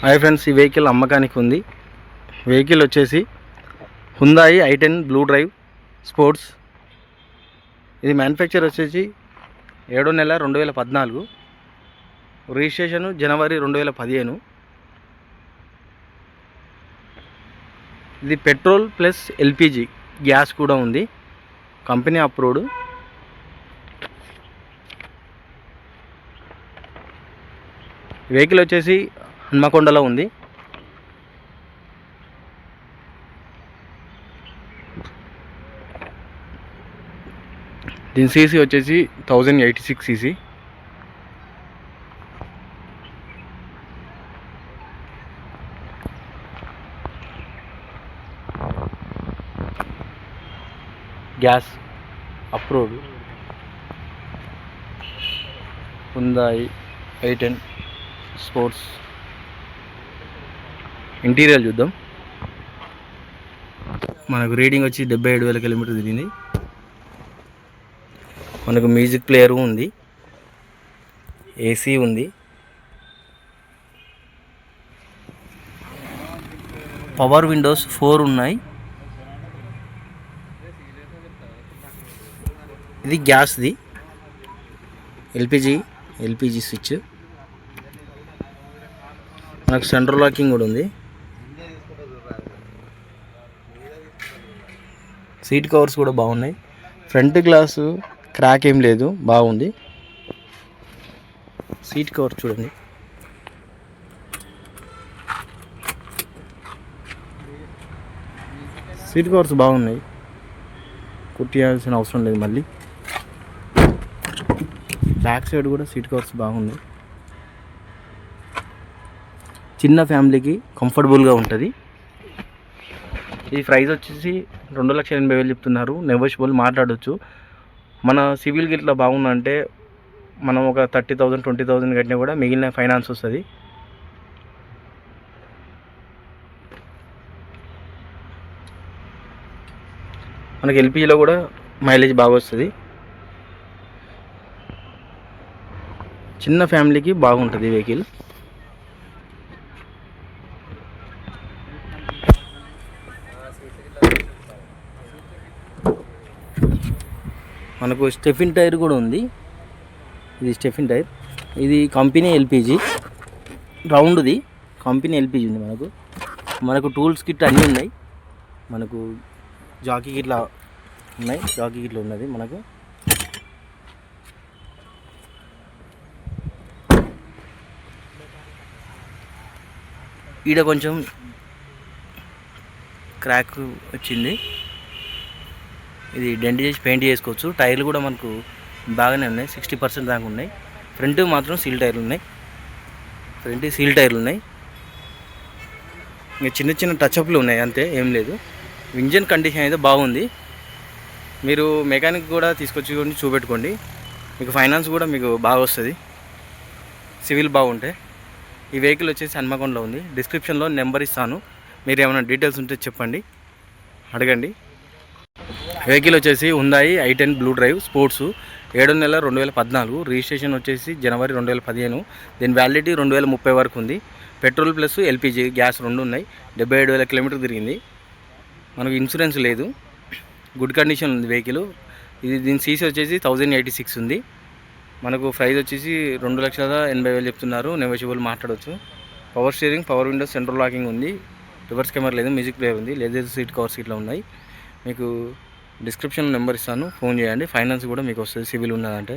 Hi friends, ఈ vehicle అమ్మకానికి ఉంది. వెహికల్ వచ్చేసి హుందాయి i10 బ్లూ డ్రైవ్ స్పోర్ట్స్. ఇది మ్యానుఫ్యాక్చర్ వచ్చేసి 7వ నెల 2014, రిజిస్ట్రేషన్ జనవరి 2015. ఇది పెట్రోల్ ప్లస్ ఎల్పిజి గ్యాస్ కూడా ఉంది, కంపెనీ అప్రూవ్డ్. వెహికల్ వచ్చేసి హన్మకొండలో ఉంది. దీని సీసీ వచ్చేసి 1086 CC. Gas approved. హుందాయి i10 sports. Interior చూద్దాం. మనకు రీడింగ్ వచ్చి 77,000 కిలోమీటర్ తిరిగింది. మనకు మ్యూజిక్ ప్లేయర్ ఉంది, ఏసీ ఉంది, పవర్ విండోస్ 4 ఉన్నాయి. ఇది గ్యాస్ది, ఎల్పిజి స్విచ్. మనకు సెంట్రల్ లాకింగ్ కూడా ఉంది. సీట్ కవర్స్ కూడా బాగున్నాయి. ఫ్రంట్ గ్లాసు క్రాక్ ఏం లేదు, బాగుంది. సీట్ కవర్ చూడండి. సీట్ కవర్స్ బాగున్నాయి, కుట్టియాల్సిన అవసరం లేదు. మళ్ళీ బ్యాక్ సైడ్ కూడా సీట్ కవర్స్ బాగున్నాయి. చిన్న ఫ్యామిలీకి కంఫర్టబుల్గా ఉంటుంది. ఈ ప్రైస్ వచ్చేసి 2,80,000 చెప్తున్నారు. నెగోషియబుల్ మాట్లాడవచ్చు. మన సివిల్ గిట్లా బాగుందంటే మనం ఒక 30,000 20,000 కట్టినా కూడా మిగిలిన ఫైనాన్స్ వస్తుంది. మనకి ఎల్పిజిలో కూడా మైలేజ్ బాగా వస్తుంది. చిన్న ఫ్యామిలీకి బాగుంటుంది వెహికల్. మనకు స్టెఫిన్ టైర్ కూడా ఉంది. ఇది స్టెఫిన్ టైర్. ఇది కంపెనీ ఎల్పిజి, రౌండ్ది కంపెనీ ఎల్పిజి ఉంది. మనకు టూల్స్ కిట్ అన్నీ ఉన్నాయి. మనకు జాకీ గిట్లా ఉన్నాయి, జాకీ గిట్లా ఉన్నది. మనకు ఈడ కొంచెం క్రాక్ వచ్చింది. ఇది డెంట్ చేసి పెయింట్ చేసుకోవచ్చు. టైర్లు కూడా మనకు బాగానే ఉన్నాయి, 60% దాకా ఉన్నాయి. ఫ్రంట్ మాత్రం సీల్ టైర్లు ఉన్నాయి. ఇంకా చిన్న చిన్న టచ్అప్లు ఉన్నాయి, అంతే, ఏం లేదు. ఇంజన్ కండిషన్ అయితే బాగుంది. మీరు మెకానిక్ కూడా తీసుకొచ్చి చూపెట్టుకోండి. మీకు ఫైనాన్స్ కూడా మీకు బాగా వస్తుంది, సివిల్ బాగుంటే. ఈ వెహికల్ వచ్చేసి హన్మకొండలో ఉంది. డిస్క్రిప్షన్లో నెంబర్ ఇస్తాను, మీరు ఏమైనా డీటెయిల్స్ ఉంటే చెప్పండి, అడగండి. వెహికల్ వచ్చేసి హుందాయి i10 బ్లూ డ్రైవ్ స్పోర్ట్స్. 7వ నెల 2014, రిజిస్ట్రేషన్ వచ్చేసి జనవరి 2015. దీని వ్యాలిడిటీ 2030 వరకు ఉంది. పెట్రోల్ ప్లస్ ఎల్పిజి గ్యాస్ 2 ఉన్నాయి. 77,000 కిలోమీటర్ తిరిగింది. మనకు ఇన్సూరెన్స్ లేదు, గుడ్ కండిషన్ ఉంది వెహికల్. దీని సీసీ వచ్చేసి 1086 ఉంది. మనకు ప్రైస్ వచ్చేసి 2,80,000 చెప్తున్నారు. నెగోషియబుల్ మాట్లాడవచ్చు. Power steering, power Windows, central locking ఉంది. రివర్స్ కెమెరా లేదు, మ్యూజిక్ ప్లేయర్ ఉంది, లెదర్ సీట్ కవర్స్ ఇట్లా ఉన్నాయి. మీకు డిస్క్రిప్షన్లో నెంబర్ ఇస్తాను, ఫోన్ చేయండి. ఫైనాన్స్ కూడా మీకు వస్తుంది సివిల్ ఉన్నదంటే.